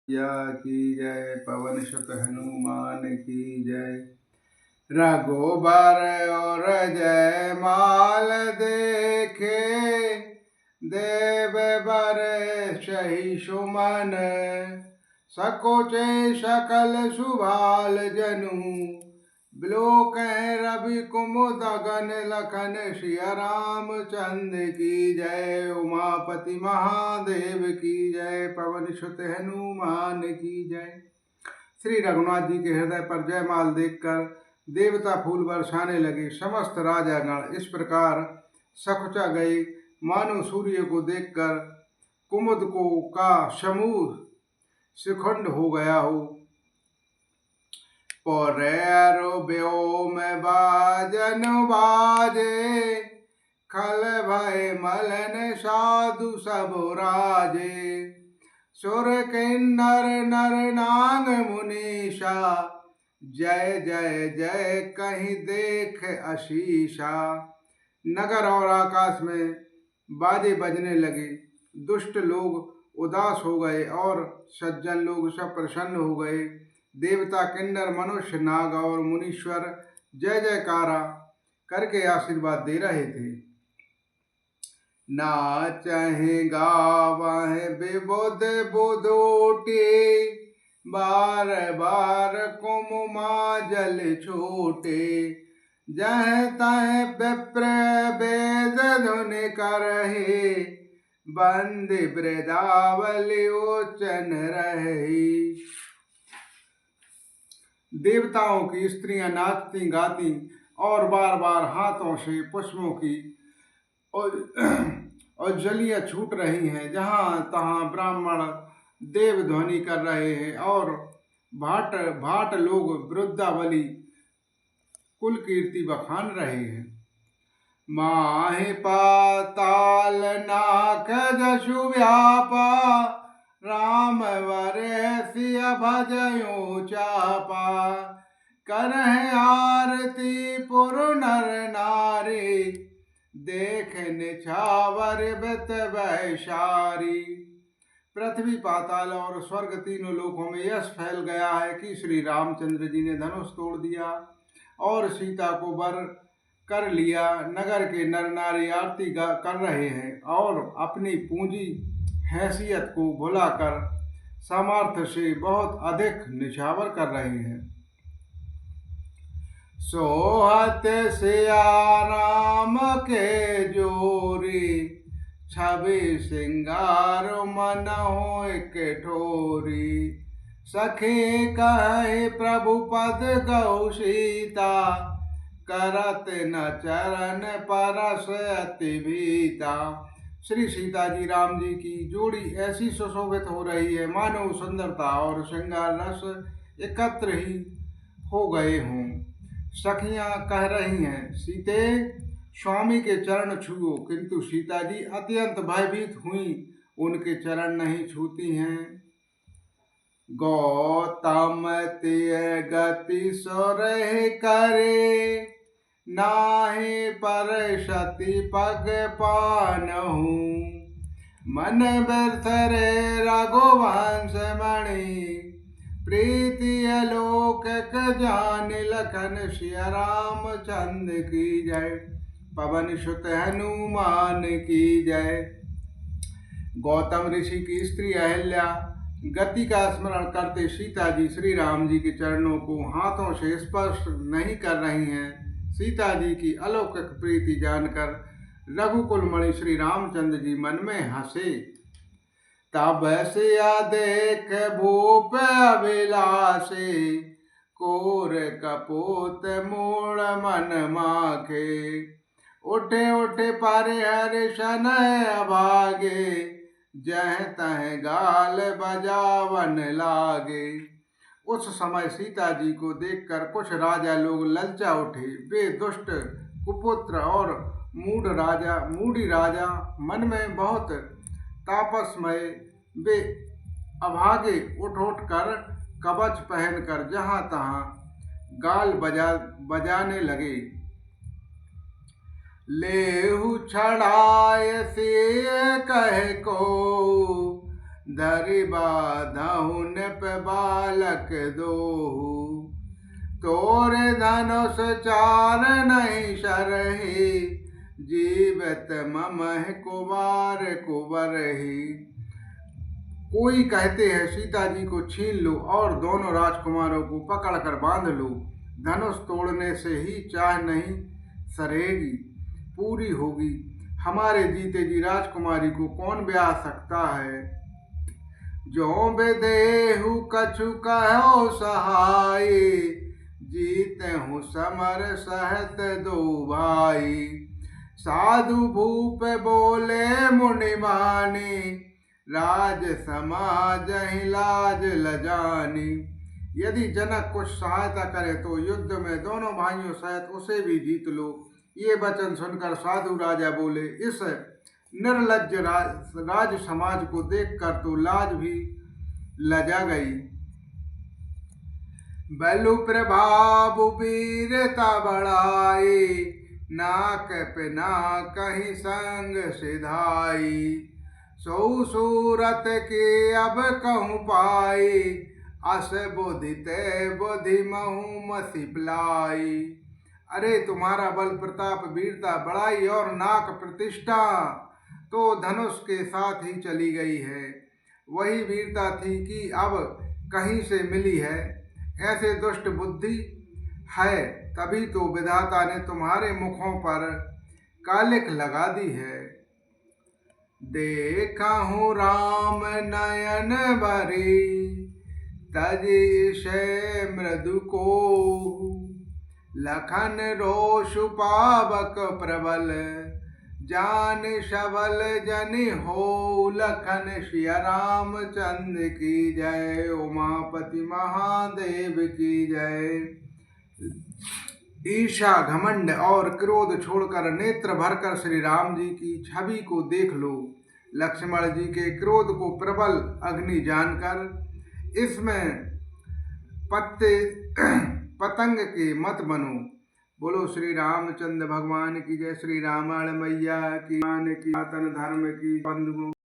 या की जय। पवन सुत हनुमान की जय। रघुबर और जय माल देखे, देव बर सही सुमन। सकोचे सकल सुभाल जनु, बिलोक रवि कुमुदगन लखन। सिया राम चंद्र की जय। उमापति महादेव की जय। पवन सुत हनुमान की जय। श्री रघुनाथ जी के हृदय पर जयमाल देखकर देवता फूल बरसाने लगे। समस्त राजागण इस प्रकार सकुचा गए मानो सूर्य को देखकर कुमुद को का समूह शिखंड हो गया हो। पौरेरो व्योम बाजन बाजे, खल भय मलन साधु सब राजे। सुर किन्नर नर नाग मुनीषा, जय जय जय कहीं देख आशीषा। नगर और आकाश में बाजे बजने लगे। दुष्ट लोग उदास हो गए और सज्जन लोग सब प्रसन्न हो गए। देवता किन्नर मनुष्य नाग और मुनीश्वर जय जयकारा करके आशीर्वाद दे रहे थे। नाचहि गावहि विबुध बुधोटे, बार बार कुमुमा जल छोटे। जह तह विप्र वेद धुनि करहि, बंदि वृदावली उचन रही। देवताओं की स्त्रियां नाचती गाती और बार बार हाथों से पुष्पों की और जलियां छूट रही हैं। जहाँ तहाँ ब्राह्मण देव ध्वनि कर रहे हैं और भाट भाट लोग वृद्धावली कुल कीर्ति बखान रहे हैं। माहि पाताल नाक जसु व्यापा, राम वर सिया भजयो चापा। करह आरती पुर नर नारी, देख निछावर बित वैशारी। पृथ्वी पाताल और स्वर्ग तीनों लोकों में यश फैल गया है कि श्री रामचंद्र जी ने धनुष तोड़ दिया और सीता को वर कर लिया। नगर के नर नारी आरती कर रहे हैं और अपनी पूंजी हैसियत को भुलाकर सामर्थ्य से बहुत अधिक निछावर कर रहे हैं। सोहत सिया राम के जोरी, छवि सिंगार मन हो कठोरी। सखी कहे प्रभु पद गौ सीता, करत न चरण परस अति भीता। श्री सीता जी राम जी की जोड़ी ऐसी सुशोभित हो रही है मानो सुंदरता और श्रृंगार रस एकत्र ही हो गए हों। सखियां कह रही हैं, सीते स्वामी के चरण छुओ, किंतु सीता जी अत्यंत भयभीत हुई, उनके चरण नहीं छूती हैं। गौतम तिय गति सुरहि करे, नाहि पर सती पग पानहु। मन व्यर्थ रे रघुवंश मणि, प्रीति अलौकिक जान लखन। सिया रामचंद्र की जय। पवन सुत हनुमान की जय। गौतम ऋषि की स्त्री अहिल्या गति का स्मरण करते सीता जी श्री राम जी के चरणों को हाथों से स्पर्श नहीं कर रही हैं। सीता जी की अलौकिक प्रीति जानकर रघुकुल मणि श्री रामचंद्र जी मन में हंसे। तब सिया देख भूप अभिलाषे, कोर कपूत मूड़ मन माखे। उठे उठे परिहर्षण अभागे, जह तह गाल बजावन लागे। उस समय सीता जी को देखकर कुछ राजा लोग ललचा उठे। वे दुष्ट कुपुत्र और मूढ़ी राजा मन में बहुत तापसमय वे अभागे उठ उठ कर कवच पहनकर जहाँ तहाँ गाल बजाने लगे। लेहु छड़ाय से कह को, धरि बाधहु नृप बालक दोहु। तोरे धनुष चार नहीं शरहि, जीवत ममहि कुमार कुबरहि। कोई कहते हैं सीता जी को छीन लो और दोनों राजकुमारों को पकड़कर बांध लो, धनुष तोड़ने से ही चाह नहीं सरेगी पूरी होगी। हमारे जीते जी राजकुमारी को कौन ब्याह सकता है। जो बेदेहु कछु कहो सहाय, जीते हूँ समर सहत दो भाई। साधु भूप बोले मुनिमानी, राज समाज ही लाज लजानी। यदि जनक कुछ सहायता करे तो युद्ध में दोनों भाइयों सहित उसे भी जीत लो। ये वचन सुनकर साधु राजा बोले, इस निर्लज्ज राज समाज को देखकर तो लाज भी लजा गई। बलु प्रभाव वीरता बढ़ाई, नाक पे ना कहीं संग सिधाई। सौ सूरत के अब कहूँ पाई, अस बुद्धि ते बुद्धि महु मसी पिलाई। अरे तुम्हारा बल प्रताप वीरता बड़ाई और नाक प्रतिष्ठा तो धनुष के साथ ही चली गई है। वही वीरता थी कि अब कहीं से मिली है। ऐसे दुष्ट बुद्धि है, तभी तो विधाता ने तुम्हारे मुखों पर कालिख लगा दी है। देखा हूँ राम नयन भरी, तजी से मृदु को। लखन रोषु पावक प्रबल, जान सबल जनि हो। लखन सिया रामचंद्र की जय, उमापति महादेव की जय। ईर्ष्या घमंड और क्रोध छोड़कर नेत्र भरकर श्री राम जी की छवि को देख लो। लक्ष्मण जी के क्रोध को प्रबल अग्नि जानकर इसमें पत्ते पतंग के मत बनो। बोलो श्री रामचंद्र भगवान की जय। श्री रामायण मैया की मान की, सनातन धर्म की बंधुओं।